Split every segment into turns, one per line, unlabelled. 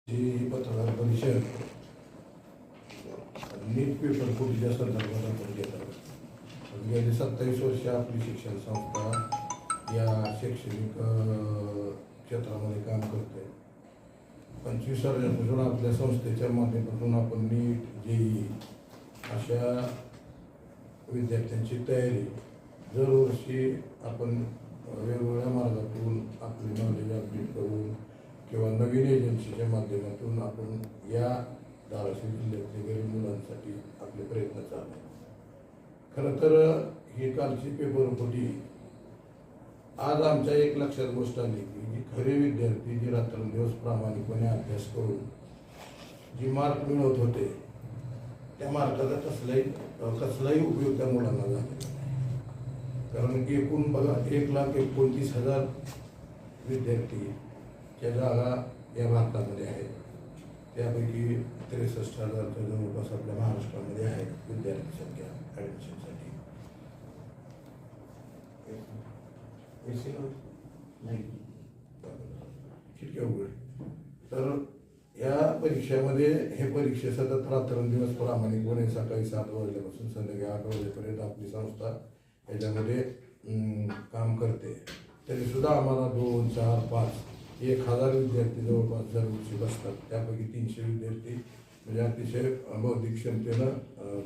ही पत्रकार परिषद नीट पेपर फुटीच्या संदर्भात आपण घेत आहोत. गेली 27 वर्ष आपली शिक्षण संस्था या शैक्षणिक क्षेत्रामध्ये काम करते. 25 वर्षापासून आपल्या संस्थेच्या माध्यमातून आपण नीट जेई अशा विद्यार्थ्यांची तयारी दरवर्षी आपण वेगवेगळ्या मार्गातून आपली नॉलेज अपडेट करून किंवा नवीन एजन्सीच्या माध्यमातून आपण या धाराशिव जिल्ह्यातल्या गरीब मुलांसाठी आपले प्रयत्न चालू आहेत. खरं तर ही कालची पेपर फुटी आज आमच्या एक लक्षात गोष्ट आली की जी खरे विद्यार्थी जी रात्रंदिवस प्रामाणिकपणे अभ्यास करून जी मार्क मिळवत होते त्या मार्काचा कसलाही उपयोग त्या मुलांना झालेला नाही. कारण एकूण बघा 1,29,000 विद्यार्थीच्या जागा या भारतामध्ये आहेत. त्यापैकी 63,000च्या जवळपास आपल्या महाराष्ट्रामध्ये आहेत विद्यार्थी संख्या ॲडमिशनसाठी. ठीक आहे उघड. तर या परीक्षेमध्ये हे परीक्षे सतत रात्रंदिवस प्रामाणिकपणे सकाळी 7 वाजल्यापासून संध्याकाळी 8 वाजेपर्यंत आपली संस्था याच्यामध्ये काम करते. तरी सुद्धा आम्हाला 2, 4, 5, 1,000 विद्यार्थी जवळपास दरवर्षी बसतात. त्यापैकी 300 विद्यार्थी म्हणजे अतिशय बौद्धिक क्षमतेनं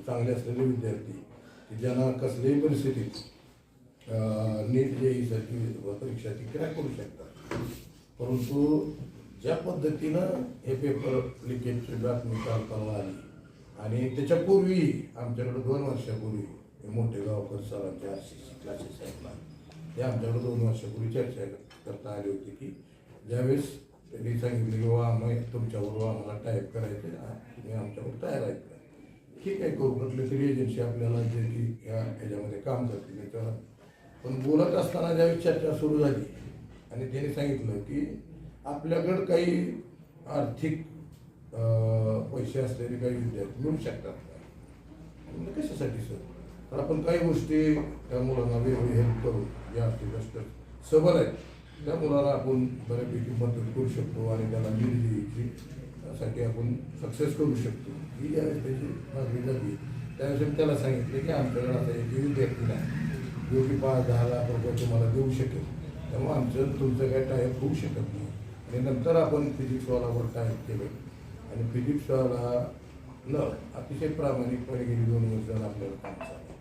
चांगले असलेले विद्यार्थी की ज्यांना कसल्याही परिस्थितीत नीट जेईसाठी परीक्षा ती क्रॅक करू शकतात. परंतु ज्या पद्धतीनं हे पेपर लिकेजची बातमी काल आली आणि त्याच्यापूर्वी आमच्याकडे 2 वर्षापूर्वी मोठे गावकर सरांच्या RCC क्लासेस आहेत ना, ते आमच्याकडे 2 वर्षापूर्वी चर्चा करता आली होती की ज्यावेळेस त्यांनी सांगितलं की बाबा आम्ही तुमच्याबरोबर आम्हाला टाईप करायचे तुम्ही आमच्यावर तयार आहेत का. ठीक आहे करू कुठली तरी एजन्सी आपल्याला जे की ह्याच्यामध्ये काम करते त्याच्यावर. पण बोलत असताना ज्यावेळेस चर्चा सुरू झाली आणि त्यांनी सांगितलं की आपल्याकडं काही आर्थिक पैसे असलेले काही विद्यार्थी मिळू शकतात का. म्हणजे कशासाठी सर. तर आपण काही गोष्टी त्या मुलांना वेगळी हेल्प करू जे आर्थिक कष्ट सबल आहेत त्या मुलाला आपण बऱ्यापैकी मदत करू शकतो आणि त्याला साठी आपण सक्सेस करू शकतो. ही ज्यावेळेस त्याची मागणी झाली त्यावेळेस त्याला सांगितले की आमच्याकडे आता एक विद्यार्थी नाही जो की 5-10 लाख रुपये तुम्हाला देऊ शकेल. त्यामुळे आमचं तुमचं काही टायप होऊ शकत नाही. आणि नंतर आपण फिजिक्सवालावर टायप केलं आणि फिजिक्सवाला अतिशय प्रामाणिकपणे गेली 2 वर्षाला आपल्याला काम चाललं.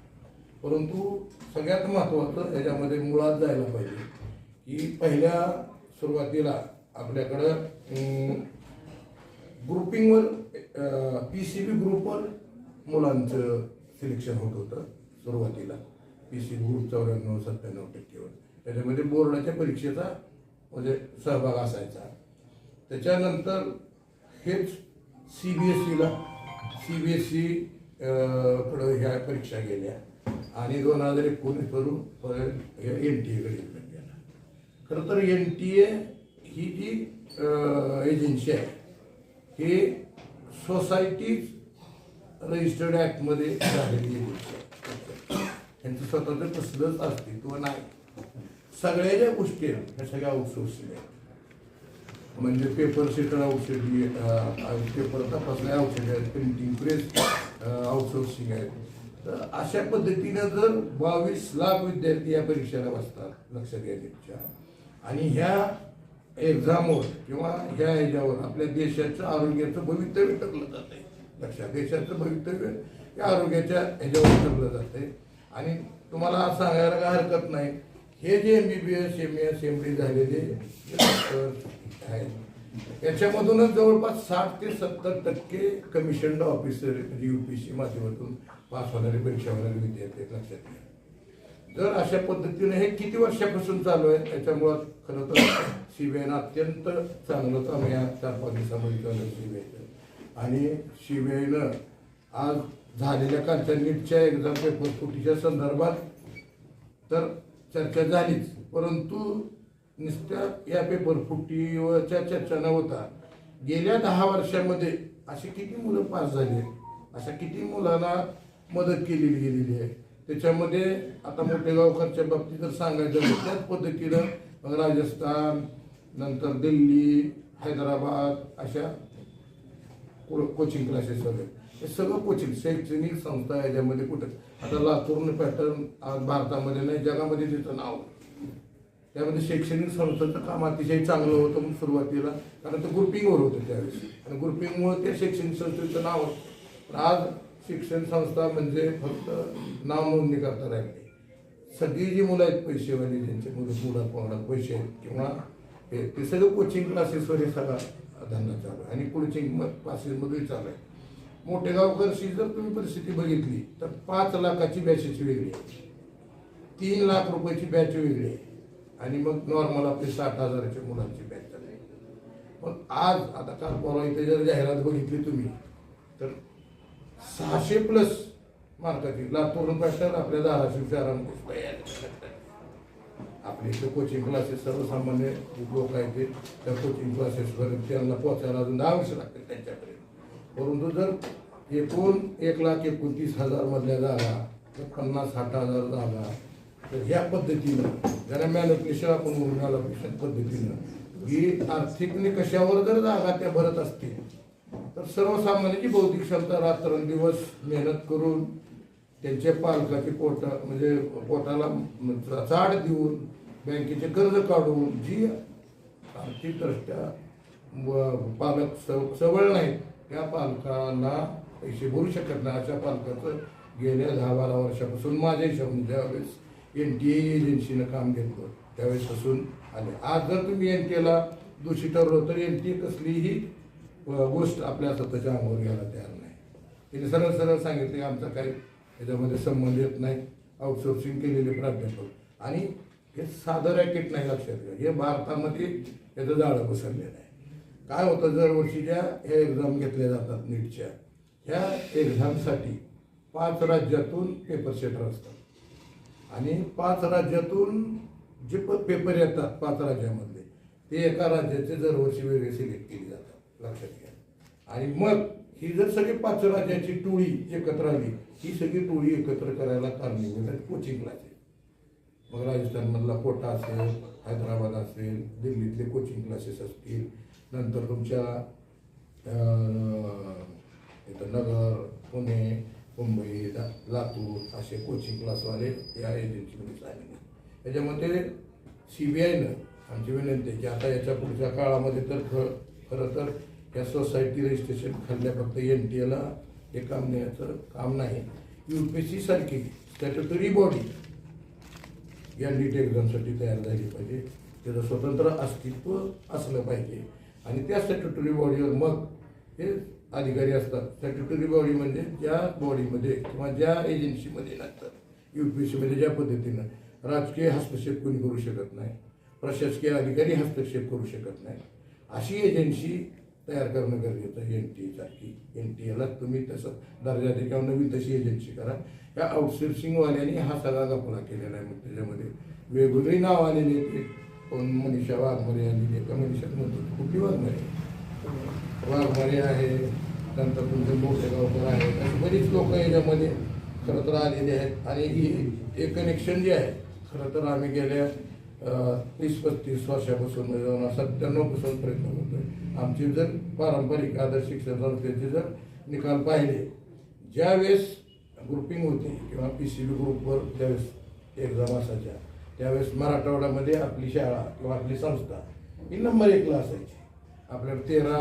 परंतु सगळ्यात महत्त्वाचं ह्याच्यामध्ये मुळात जायला पाहिजे की पहिल्या सुरुवातीला आपल्याकडं ग्रुपिंगवर PCB ग्रुपवर मुलांचं सिलेक्शन होत होतं. सुरुवातीला PCB ग्रुप 94-97% त्याच्यामध्ये बोर्डाच्या परीक्षेचा म्हणजे सहभाग असायचा. त्याच्यानंतर हेच CBSEला CBSE कडं ह्या परीक्षा गेल्या आणि 2019 वरून NTA कडे गेला. खरं तर NTA ही जी एजन्सी आहे ही सोसायटी रजिस्टर्ड ॲक्टमध्ये झालेली एजन्सी आहे. त्यांचं स्वतःचं कसलंच अस्तित्व नाही. सगळ्या ज्या गोष्टी आहेत त्या सगळ्या आउटसोर्सिंग आहेत. म्हणजे पेपर सेटर औषधी पेपर तपासल्या औषधी आहेत, प्रिंटिंग प्रेस आउटसोर्सिंग आहेत. तर अशा पद्धतीनं जर 22 लाख विद्यार्थी या परीक्षेला बसतात लक्षात घ्यायच्या आणि ह्या एक्झामवर किंवा ह्या ह्याच्यावर आपल्या देशाचं आरोग्याचं भवितव्य ठरलं जात आहे. लक्षात देशाचं भवितव्य या आरोग्याच्या ह्याच्यावर ठरलं जात आहे. आणि तुम्हाला सांगायला काय हरकत नाही हे जे MBBS MS MD झालेले आहेत याच्यामधूनच जवळपास 60 ते 70% कमिशन्ड ऑफिसर म्हणजे UPSC माध्यमातून पास होणारे परीक्षा होणारे विद्यार्थी लक्षात घ्या. जर अशा पद्धतीने हे किती वर्षापासून चालू आहे त्याच्यामुळं खरं तर CBIनं अत्यंत चांगलं काम या 4-5 दिवसामध्ये चालू CBIचं. आणि CBIनं आज झालेल्या कालच्या नीटच्या एक्झाम पेपर फुटीच्या संदर्भात तर चर्चा झालीच. परंतु नुसत्या या पेपर फुटीवरच्या चर्चा न होता गेल्या 10 वर्षामध्ये अशी किती मुलं पास झाली अशा किती मुलांना मदत केलेली गेलेली आहे. त्याच्यामध्ये आता मोठे गावकरच्या बाबतीत जर सांगायचं त्याच पद्धतीनं राजस्थान नंतर दिल्ली हैदराबाद अशा कोचिंग क्लासेस वगैरे हे सगळं कोचिंग शैक्षणिक संस्था याच्यामध्ये कुठं आता लातूर पॅटर्न आज भारतामध्ये नाही जगामध्ये तिचं नाव त्यामध्ये शैक्षणिक संस्थेचं काम अतिशय चांगलं होतं म्हणून सुरुवातीला कारण ते ग्रुपिंगवर होतं त्यावेळेस आणि ग्रुपिंगमुळे त्या शैक्षणिक संस्थेचं नाव होतं पण आज शिक्षण संस्था म्हणजे फक्त नाव नोंदणी करता राहिली सगळी जी मुलं आहेत पैसेवाली ज्यांचे मुलं मुलात पैसे आहेत किंवा ते सगळं कोचिंग क्लासेसवर हे सगळा धंदा चालू आहे आणि कोचिंग क्लासेसमध्येही चालू आहे मोठे गावकरशी जर तुम्ही परिस्थिती बघितली तर 5 लाखाची बॅचेची वेगळी आहे 3 लाख रुपयाची बॅच वेगळी आहे आणि मग नॉर्मल आपले 60,000च्या मुलांची बॅच चालू आहे पण आज आता काल परवा इथे जर जाहिरात बघितली तुम्ही तर 600+ मार्काची लातूर पॅटर्न आपल्या धाराशिव शहरामध्ये आपले इथे कोचिंग क्लासेस सर्वसामान्य लोक आहेत ते त्या कोचिंग क्लासेसवर त्यांना पोचायला अजून 10 वर्ष लागतील त्यांच्याकडे परंतु जर एकूण 1,29,000 मधल्या जागा तर 50-60,000 जागा तर ह्या पद्धतीनं ज्याला मॅनिप्युलेशन आपण म्हणून मॅनिप्युलेशन पद्धतीनं ही आर्थिक निकषावर जर जागा त्या भरत असतील तर सर्वसामान्याची बौद्धिक क्षमता रात्रंदिवस मेहनत करून त्यांच्या पालकाची म्हणजे पोटाला चाड देऊन बँकेचे कर्ज काढून जी आर्थिकदृष्ट्या पालक सबळ नाहीत त्या पालकांना पैसे भरू शकत नाही अशा पालकाचं गेल्या 10-12 वर्षापासून माझ्या हिशोबाने ज्यावेळेस NTA एजन्सीनं काम घेतलं त्यावेळेसपासून आले आज जर तुम्ही NTA दोषी ठरवलं तर NTA कसलीही गोष्ट आपल्या स्वतःच्या अंगावर घ्यायला तयार नाही तिने सरळ सरळ सांगितले आमचा काही याच्यामध्ये संबंध येत नाही आउटसोर्सिंग केलेले प्राध्यापक आणि हे साधं रॅकेट नाही लक्षात घ्या हे भारतामध्ये याचं जाळं पसरलेलं आहे काय होतं दरवर्षीच्या ह्या एक्झाम घेतल्या जातात नीटच्या ह्या एक्झामसाठी 5 राज्यातून पेपर सेटर असतात आणि 5 राज्यातून जे पेपर येतात 5 राज्यामधले ते एका राज्याचे दरवर्षी वेगळे सिलेक्ट केले जातात लक्षात घ्या आणि मग ही जर सगळी 5 राज्याची टोळी एकत्र आली ही सगळी टोळी एकत्र करायला कारणीभूत आहे कोचिंग क्लासेस मग राजस्थानमधला कोटा असेल हैदराबाद असेल दिल्लीतले कोचिंग क्लासेस असतील नंतर तुमच्या इथं नगर पुणे मुंबई लातूर असे कोचिंग क्लासवाले या एजन्सीमध्ये सामील आहेत त्याच्यामध्ये CBIनं आमची विनंती आहे की आता याच्या पुढच्या काळामध्ये तर खरं तर या सोसायटी रजिस्ट्रेशन खाल्ल्या फक्त NTA हे काम देण्याचं काम नाही UPSC सारखी स्टॅट्युटरी बॉडी या नीट एक्झामसाठी तयार झाली पाहिजे त्याचं स्वतंत्र अस्तित्व असलं पाहिजे आणि त्या स्टॅट्युटरी बॉडीवर मग हे अधिकारी असतात स्टॅट्युटरी बॉडी म्हणजे ज्या बॉडीमध्ये किंवा ज्या एजन्सीमध्ये नसतात UPSCमध्ये ज्या पद्धतीनं राजकीय हस्तक्षेप कोणी करू शकत नाही प्रशासकीय अधिकारी हस्तक्षेप करू शकत नाही अशी एजन्सी तयार करणं गरजेचं आहे NTA सारखी NTA तुम्ही तसं दर्जा द्या किंवा नवीन तशी एजन्सी करा या आउटसोर्सिंगवाल्यांनी हा सगळा गफला केलेला आहे मग त्याच्यामध्ये वेगवेगळी नाव आलेली आहेत कोण मनीषा वाघमारे आलेली आहे का मनीषा म्हणतो कुठली वाघमारे आहे नंतर तुमचे मोठे गावकर आहेत अशी बरीच लोक याच्यामध्ये खरं तर आलेली आहेत आणि ही एक कनेक्शन जे आहे खरं तर आम्ही गेल्या 30-35 वर्षापासून 97 प्रयत्न करतोय आमचे जर पारंपरिक आदर्श शिक्षण संस्थेचे जर निकाल पाहिले ज्यावेळेस ग्रुपिंग होते किंवा PCB ग्रुपवर ज्यावेळेस एक्झाम असायच्या त्यावेळेस मराठवाड्यामध्ये आपली शाळा किंवा आपली संस्था ही नंबर 1ला असायची आपल्याला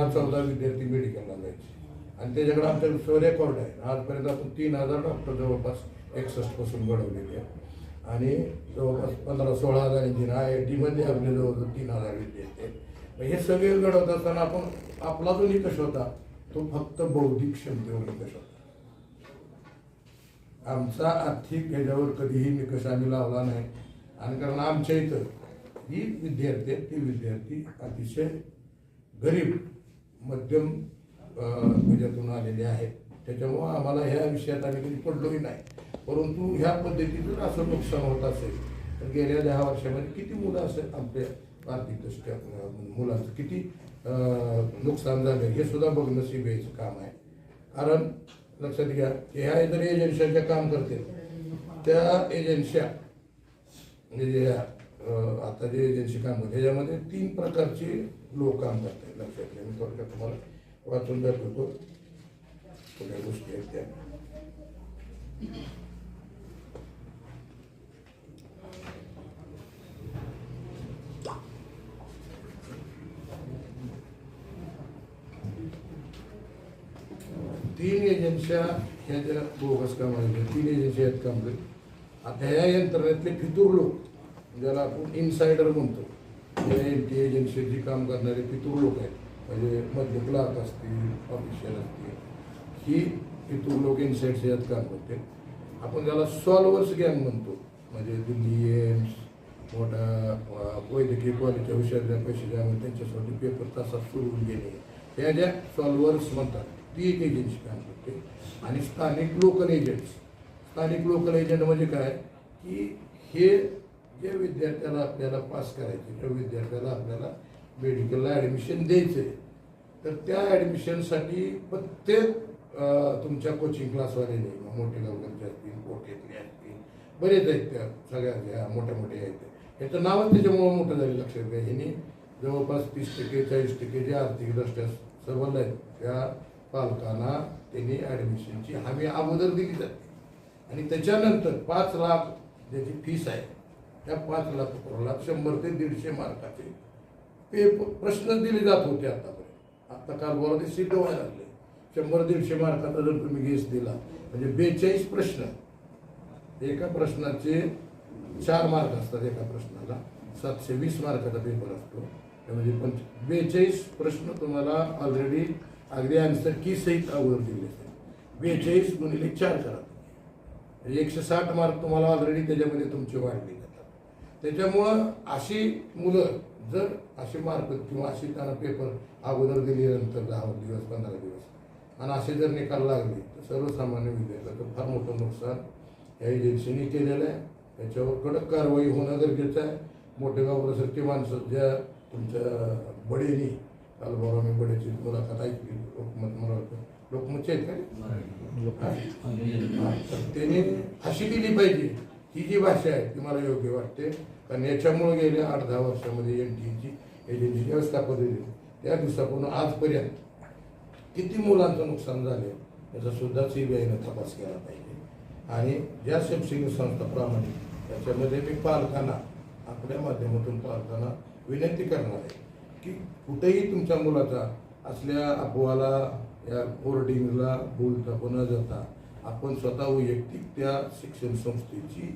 13-14 विद्यार्थी मेडिकलला जायचे आणि त्याच्याकडे आमच्या रेकॉर्ड आहे आजपर्यंत आपण 3,000 डॉक्टर जवळपास 61 घडवलेले आहे आणि जवळपास 15-16,000 इंजिनियर IITमध्ये आपले जवळजवळ 3,000 विद्यार्थी आहेत हे सगळे घडवत असताना आपण आपला जो निकष होता तो फक्त बौद्धिक क्षमतेवर निकष होता आमचा आर्थिक ह्याच्यावर कधीही निकष आम्ही लावला नाही आणि कारण आमच्या इथं ही विद्यार्थी आहेत ती विद्यार्थी अतिशय गरीब मध्यम ह्याच्यातून आलेले आहेत त्याच्यामुळं आम्हाला ह्या विषयात आम्ही कधी पडलोही नाही परंतु ह्या पद्धतीचं असं नुकसान होत असेल तर गेल्या 10 वर्षामध्ये किती मुलं असेल आपल्या आर्थिकदृष्ट्या मुलांचं किती नुकसान झालं हे सुद्धा बघणं CBIचं काम आहे कारण लक्षात घ्या की ह्या जर एजन्सीच्या काम करते त्या एजन्स्या म्हणजे आता जे एजन्सी काम करते ह्याच्यामध्ये 3 प्रकारची लोक काम करतात. लक्षात घ्या. मी थोडक्यात तुम्हाला वाचून दाखवतो कुठल्या गोष्टी आहेत त्या. तीन एजन्स्या ह्या ज्या बोगस कामाच्या 3 एजन्सी आहेत काम करत. आता ह्या यंत्रणेतले फितूर लोक, ज्याला आपण इनसायडर म्हणतो, या NTA एजन्सीची काम करणारे फितूर लोक आहेत. म्हणजे मधले क्लार्क असतील, ऑफिशियल असतील, ही फितूर लोक इनसाईडच्या यात काम करते. आपण ज्याला सॉल्वर्स गँग म्हणतो, म्हणजे दिल्ली एम्स, मोठा वैद्यकीय कॉलेजच्या हुशारच्या पैसे द्यावे त्यांच्यासाठी पेपर तासात सोडवून घेणे, ह्या ज्या सॉल्वर्स म्हणतात, ती एक एजन्सी काम करते. आणि स्थानिक लोकल एजंट्स, स्थानिक लोकल एजंट म्हणजे काय की हे जे विद्यार्थ्याला आपल्याला पास करायचे, त्या विद्यार्थ्याला आपल्याला मेडिकलला ॲडमिशन द्यायचं आहे, तर त्या ॲडमिशनसाठी प्रत्येक तुमच्या कोचिंग क्लासवालेने, मोठे गावकरचे असतील, कोटेतले असतील, बरेच आहेत त्या सगळ्या ज्या मोठ्या मोठ्या आहेत, याचं नावच त्याच्यामुळं मोठं झालं. लक्षात घ्या. ह्यांनी जवळपास 30% 40% जे आर्थिकदृष्ट्या सर्वांना आहेत त्या पालकांना त्यांनी ॲडमिशनची हमी अगोदर दिली जाते. आणि त्याच्यानंतर 5 लाख ज्याची फीस आहे, त्या 5 लाख 100 ते 150 मार्काचे प्रश्न दिले जात होते आतापर्यंत. आता काल बोला ते सिद्ध व्हायला लागले. 100-150 मार्काचा जर तुम्ही गेस दिला म्हणजे 42 प्रश्न, एका प्रश्नाचे 4 मार्क असतात. एका प्रश्नाला 720 मार्काचा पेपर असतो. म्हणजे 42 प्रश्न तुम्हाला ऑलरेडी अगदी आन्सर की सहित अगोदर दिले. 42 गुणिले 4 करा, म्हणजे 160 मार्क तुम्हाला ऑलरेडी त्याच्यामध्ये तुमचे वाढले जातात. त्याच्यामुळं अशी मुलं जर असे मार्क किंवा अशी त्यांना पेपर अगोदर दिल्यानंतर 10 दिवस 15 दिवस आणि असे जर निकाल लागले तर सर्वसामान्य विद्यार्थ्याचं फार मोठं नुकसान या एजन्सीने केलेलं आहे. त्याच्यावर कडक कारवाई होणं गरजेचं आहे. मोठे गावसारखी माणसं ज्या तुमच्या बडेनी, काल बरोबर मी बडेची मुलाखत ऐकली, लोकमतचे आहेत का, त्यांनी अशी दिली पाहिजे. ही जी भाषा आहे ती मला योग्य वाटते. कारण याच्यामुळे गेल्या 8-10 वर्षामध्ये NTAची एजन्सी व्यवस्थापन दिली, त्या दिवसापासून आजपर्यंत किती मुलांचं नुकसान झाले याचा सुद्धा CBIनं तपास केला पाहिजे. आणि ज्या शैक्षणिक संस्था प्रामाणिक त्याच्यामध्ये मी पालकांना, आपल्या माध्यमातून पालकांना विनंती करणार आहे की कुठेही तुमच्या मुलाचा असल्या अफवाला या होर्डिंगला बोलता न जाता आपण स्वतः वैयक्तिक त्या शिक्षण संस्थेची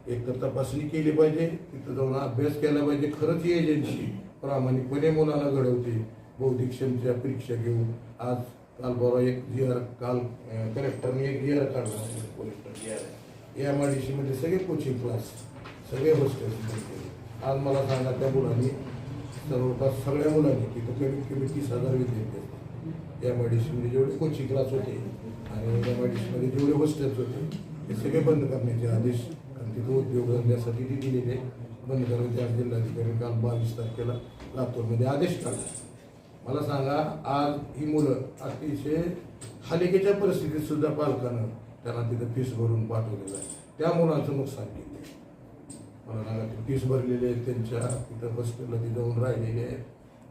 एकतर तपासणी केली पाहिजे, तिथं जाऊन अभ्यास केला पाहिजे. खरंच ही एजन्सी प्रामाणिकपणे मुलांना घडवते. बौद्धिक क्षमतेच्या परीक्षा घेऊन आज काल बरोबर एक GR, काल कलेक्टरने एक GR काढला, MIDC मध्ये सगळे कोचिंग क्लास, सगळे हॉस्टेल केले. आज मला सांगा त्या मुलांनी, जवळपास सगळ्या मुलांनी, तिथं कमीत कमी 30,000 विद्यार्थी असते. MIDC मध्ये जेवढे कोचिंग क्लास होते आणि MIDC मध्ये जेवढे हॉस्टेल्स होते ते सगळे बंद करण्याचे आदेश, आणि तिथं उद्योगधंद्यासाठी ते दिलेले बंद करण्याचे आज जिल्हाधिकारी काल 22 तारखेला लातूरमध्ये आदेश काढला. मला सांगा, आज ही मुलं अतिशय हालिकेच्या परिस्थितीत सुद्धा पालकानं त्यांना तिथं फीस भरून पाठवलेलं आहे. त्या मुलांचं नुकसान केलं. मला सांगा, ते फीस भरलेले आहेत, त्यांच्या तिथं हॉस्टेलला ते जाऊन राहिलेले आहेत,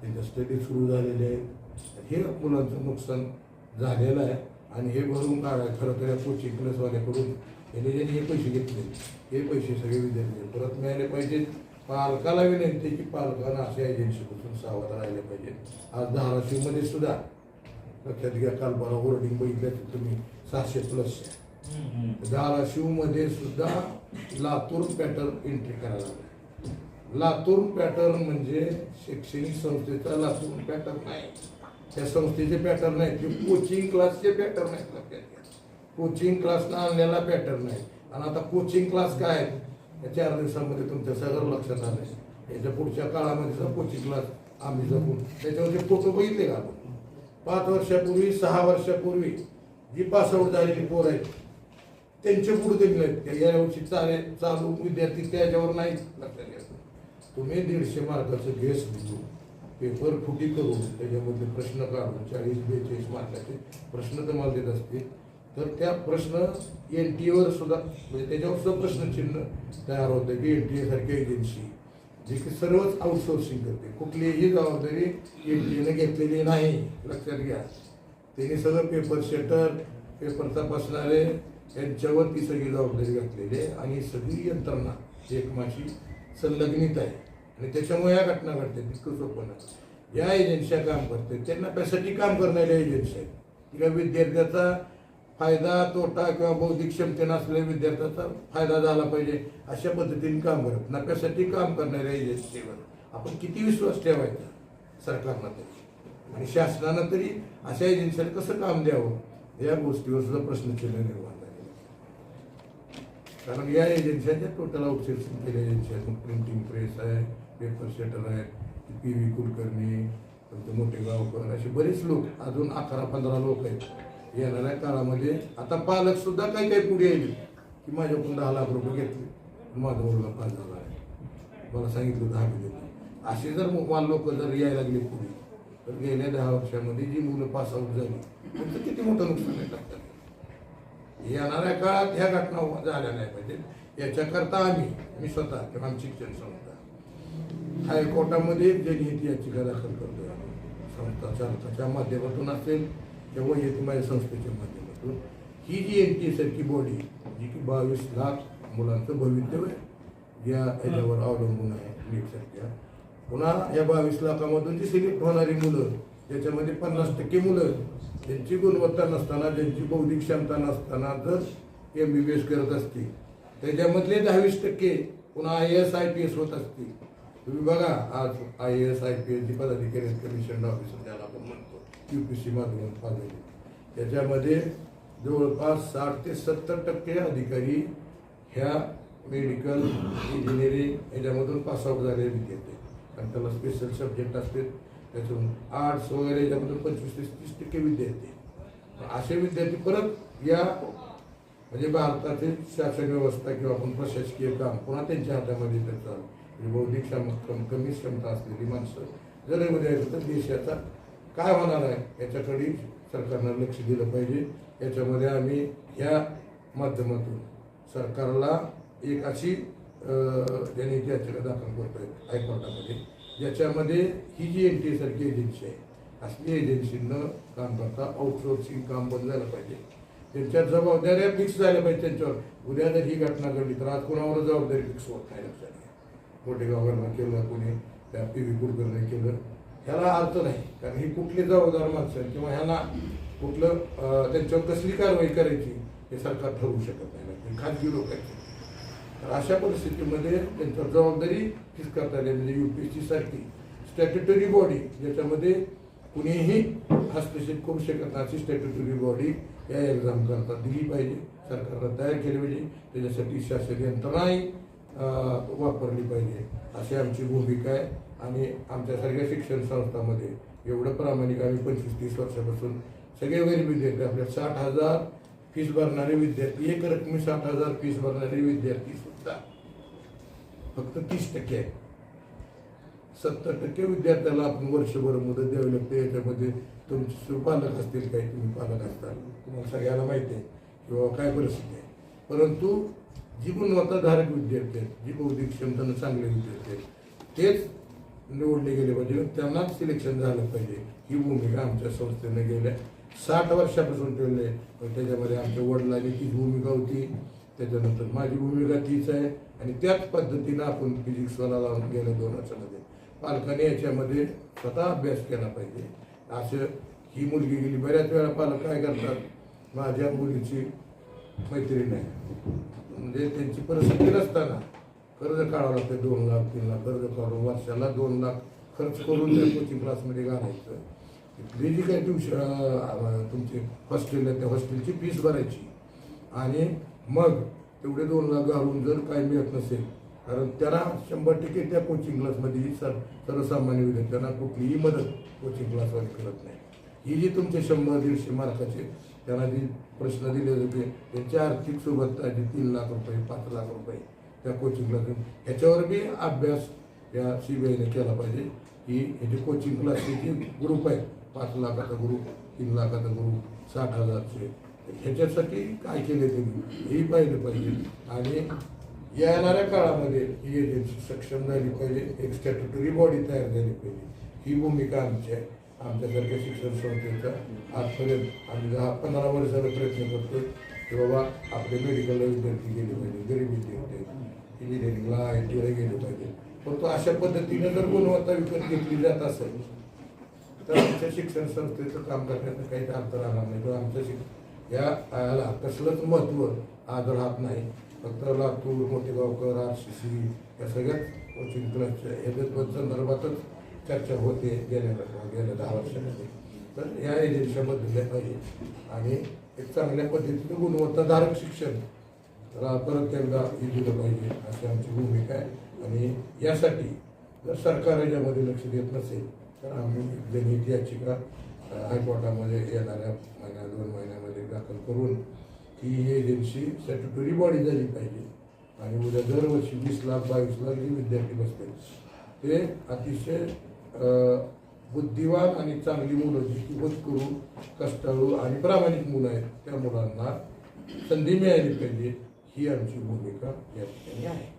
त्यांच्या स्टडी सुरू झालेले आहेत. हे मुलांचं नुकसान झालेलं आहे. आणि हे भरून काढाय खरं तर या कोचिंग क्लासवाल्याकडून यांनी हे पैसे घेतले, हे पैसे सगळे विद्यार्थी परत मिळाले पाहिजेत. पालकाला विनंती की पालकांना अशा एजन्सीपासून सावध राहिले पाहिजे. आज धाराशिवमध्ये सुद्धा लक्षात घ्या, काल मला होर्डिंग बघितलं तुम्ही 600+ धाराशिवमध्ये सुद्धा लातूर पॅटर्न एंट्री करायला लागला. लातूर पॅटर्न म्हणजे शैक्षणिक संस्थेचा लातूर पॅटर्न नाही, त्या संस्थेचे पॅटर्न नाही, ते कोचिंग क्लासचे पॅटर्न आहेत. लक्षात घ्या, कोचिंग क्लासला आणलेला पॅटर्न नाही. आणि आता कोचिंग क्लास काय आहेत या 4 दिवसामध्ये तुमच्या सगळं लक्षात आलं. याच्या पुढच्या काळामध्ये जर कोचिंग क्लास आम्ही जपून त्याच्यावरचे फोटो बघितले का आपण, 5 वर्षापूर्वी 6 वर्षापूर्वी जी पासआउट झालेली पोर आहेत त्यांचे पुढे दिले आहेत. या वर्षी चालू विद्यार्थी त्याच्यावर नाही. लक्षात घ्या, तुम्ही 150 मार्काचं गेस लिहून पेपर फुटी करून त्याच्यामध्ये प्रश्न काढून 40-42 मार्काचे प्रश्न तुम्हाला देत असतील तर त्या प्रश्न NTA वर सुद्धा, म्हणजे त्याच्यावर सुद्धा प्रश्नचिन्ह तयार होतं की NTA सारखी एजन्सी जे की सर्वच आउटसोर्सिंग करते, कुठलीही जबाबदारी एनटीएने घेतलेली नाही, लक्षात घ्या. त्यांनी सगळं पेपर सेटर, पेपर तपासणारे यांच्यावर ती सगळी जबाबदारी घातलेली आहे आणि सगळी यंत्रणा एकमेकांशी संलग्नित आहे आणि त्याच्यामुळे या घटना घडतात. इतकं सोपं नाही. या एजन्स्या काम करतात, त्यांना त्यासाठी काम करणाऱ्या एजन्सी आहेत. किंवा विद्यार्थ्याचा फायदा तोटा किंवा बौद्धिक क्षमते नसलेल्या विद्यार्थ्याचा फायदा झाला पाहिजे अशा पद्धतीने काम करत, नफ्यासाठी काम करणाऱ्या एजन्सीवर आपण किती विश्वास ठेवायचा सरकारनं तरी आणि शासनानं तरी अशा एजन्सीला कसं काम द्यावं या गोष्टीवर सुद्धा प्रश्नचिन्ह निर्माण झालेलं आहे. कारण या एजन्सीच्या टोटल आउटसोर्सिंग केलेल्या एजन्सी आहेत. प्रिंटिंग प्रेस आहे, पेपर सेटर आहेत, PV कुलकर्णी, मोठे गावकर, असे बरेच लोक, अजून 11-15 लोक आहेत. येणाऱ्या काळामध्ये आता पालक सुद्धा काही काही पुढे येईल की माझ्याकडून 10 लाख रुपये घेतले, माझा मुलगा पास झाला आहे, मला सांगितलं 10 दिले. असे जर लोक जर यायला लागले पुढे तर गेल्या 10 वर्षामध्ये जी मुलं पास आऊट झाली त्यांचं किती मोठं नुकसान आहे टाकतात. येणाऱ्या काळात ह्या घटना झाल्या नाही पाहिजेत याच्याकरता मी स्वतः किंवा आमची शिक्षण संस्था हायकोर्टामध्ये जनहित याचिका दाखल करतोय. संस्था चालकाच्या माध्यमातून असेल किंवा येथे माझ्या संस्थेच्या माध्यमातून ही जी NTA सारखी बॉडी जी की 22 लाख मुलांचं भवितव्य या ह्याच्यावर अवलंबून आहे नीटसारख्या, पुन्हा या 22 लाखामधून जी सिलेक्ट होणारी मुलं त्याच्यामध्ये 50% मुलं ज्यांची गुणवत्ता नसताना, ज्यांची बौद्धिक क्षमता नसताना जर MBBS करत असतील त्याच्यामधले 10-20% पुन्हा IAS IPS होत असतील. तुम्ही बघा आज IAS IPS जी पदाधिकारी कमिशन ऑफिसर ज्याला आपण म्हणतो UPSC माध्यमातून पाहिजे त्याच्यामध्ये जवळपास 60 ते 70% अधिकारी ह्या मेडिकल इंजिनिअरिंग ह्याच्यामधून पासआउट झालेले विद्यार्थी, कारण त्याला स्पेशल सब्जेक्ट असतात, त्यातून आर्ट्स वगैरे ह्याच्यामधून 25 ते 30% विद्यार्थी. असे विद्यार्थी परत या म्हणजे भारतातील शासन व्यवस्था किंवा आपण प्रशासकीय काम पुन्हा त्यांच्या हातामध्ये त्याचा बौद्धिक कमी क्षमता असलेली माणसं जर उद्या तर देशाचा काय होणार आहे याच्याकडे सरकारनं लक्ष दिलं पाहिजे. याच्यामध्ये आम्ही ह्या माध्यमातून सरकारला एक अशी जनहित याचिका दाखल करतोय हायकोर्टामध्ये, ज्याच्यामध्ये ही जी NTA सारखी एजन्सी आहे असली एजन्सीनं काम करता आउटसोर्सिंग काम बंद झालं पाहिजे. त्यांच्या जबाबदाऱ्या फिक्स झाल्या पाहिजे त्यांच्यावर. उद्या जर ही घटना घडली तर आज कोणावर जबाबदारी फिक्स होत नाही. लक्षात घ्या, मोठे गावांना केलं, कोणी त्या PV कुलकर्णी केलं, ह्याला अर्थ नाही. कारण ही कुठली जबाबदार माणसं किंवा ह्याला कुठलं त्यांच्यावर कसली कारवाई करायची हे सरकार ठरवू शकत नाही, खाजगी लोक आहेत. तर अशा परिस्थितीमध्ये त्यांच्यावर जबाबदारी फिक्स करता आली. म्हणजे UPSC सारखी स्टॅट्युटरी बॉडी ज्याच्यामध्ये कुणीही हस्तक्षेप करू शकत नाही अशी स्टॅट्युटरी बॉडी या एक्झाम करता दिली पाहिजे, सरकारला तयार केली पाहिजे. त्याच्यासाठी शासन यंत्रणाही वापरली पाहिजे अशी आमची भूमिका आहे. आणि आमच्या सगळ्या शिक्षण संस्थांमध्ये एवढं प्रामाणिक आम्ही 25-30 वर्षापासून सगळे गरीब विद्यार्थी, आपल्या 60,000 फीस भरणारे विद्यार्थी, एक रकमी 60,000 फीस भरणारे विद्यार्थी सुद्धा फक्त 30% आहे. 70% विद्यार्थ्याला आपण वर्षभर मुदत द्यावी लागते. याच्यामध्ये तुमचे पालक असतील, काही तुम्ही पालक असताल, तुम्हाला सगळ्याला माहिती आहे किंवा काय परिस्थिती आहे. परंतु जी गुणवत्ताधारक विद्यार्थी आहेत, जी बौद्धिक क्षमतेनं चांगले विद्यार्थी आहेत तेच निवडले गेले पाहिजे, त्यांनाच सिलेक्शन झालं पाहिजे. ही भूमिका आमच्या संस्थेने गेल्या 60 वर्षापासून ठेवली आहे. पण त्याच्यामध्ये आमच्या वडिलांनी तीच भूमिका होती, त्याच्यानंतर माझी भूमिका तीच आहे आणि त्याच पद्धतीनं आपण फिजिक्सवाला लावून गेल्या 2 वर्षामध्ये पालकांनी याच्यामध्ये स्वतः अभ्यास केला पाहिजे. असं ही मुलगी गेली, बऱ्याच वेळा पालक काय करतात, माझ्या मुलीची मैत्रीण आहे म्हणजे त्यांची परिस्थिती नसताना कर्ज काढावं लागतं, 2 लाख 3 लाख कर्ज काढून वर्षाला 2 लाख खर्च करून त्या कोचिंग क्लासमध्ये घालायचं. तिथली जी काही ट्युशन तुमची हॉस्टेल आहे त्या हॉस्टेलची फीस भरायची आणि मग तेवढे 2 लाख घालून जर काही मिळत नसेल, कारण त्याला 100% त्या कोचिंग क्लासमध्ये सर्वसामान्य विद्यार्थ्यांना कुठलीही मदत कोचिंग क्लासवाले करत नाही. ही जी तुमचे 100-150 मार्काचे त्यांना जी प्रश्न दिले जाते त्यांची आर्थिक सुबत्ता जी 3 लाख रुपये 5 लाख रुपये त्या कोचिंग क्लास ह्याच्यावर बी अभ्यास या CBIने केला पाहिजे. की ह्याचे कोचिंग क्लासचे जे ग्रुप आहेत, 5 लाखाचा ग्रुप, 3 लाखाचा ग्रुप, 60,000चे, ह्याच्यासाठी काय केले तुम्ही हेही पाहिलं पाहिजे. आणि येणाऱ्या काळामध्ये ही एजन्सी सक्षम झाली पाहिजे, एक स्टॅट्युटरी बॉडी तयार झाली पाहिजे. ही भूमिका आमची आहे. आमच्यासारख्या शिक्षण संस्थेचा आजपर्यंत आम्ही 10-15 वर्षाला प्रयत्न करतो की बाबा आपले मेडिकलला विद्यार्थी गेले पाहिजे, गरीब विद्यार्थी इंजिनिअरिंगला ITला गेले पाहिजे. परंतु अशा पद्धतीने जर गुणवत्ता विकत घेतली जात असेल तर आमच्या शिक्षण संस्थेचं काम करण्याचं काही अर्थ राहणार नाही. किंवा आमच्या या याला कसलंच महत्त्व आज राहत नाही. फक्त लातूर, मोठेगावकर, RCC या सगळ्याच कोचिंग क्लासच्या याच्या संदर्भातच चर्चा होते गेल्या 10 वर्षामध्ये. तर या एजन्सीच्या बदलल्या पाहिजे आणि एक चांगल्या पद्धतीनं गुणवत्ताधारक शिक्षण परत एकदा हे दिलं पाहिजे अशी आमची भूमिका आहे. आणि यासाठी जर सरकार याच्यामध्ये लक्ष देत नसेल तर आम्ही जनहित याचिका हायकोर्टामध्ये येणाऱ्या 2 महिन्यामध्ये दाखल करून की ही एजन्सी स्टॅट्युटरी बॉडी झाली पाहिजे. आणि उद्या दरवर्षी 20 लाख 22 लाख जे विद्यार्थी बसतील ते अतिशय बुद्धिवान आणि चांगली मुलं जी होतकरू, कष्टाळू आणि प्रामाणिक मुलं आहेत त्या मुलांना संधी मिळाली पाहिजे. ही आमची भूमिका या ठिकाणी आहे.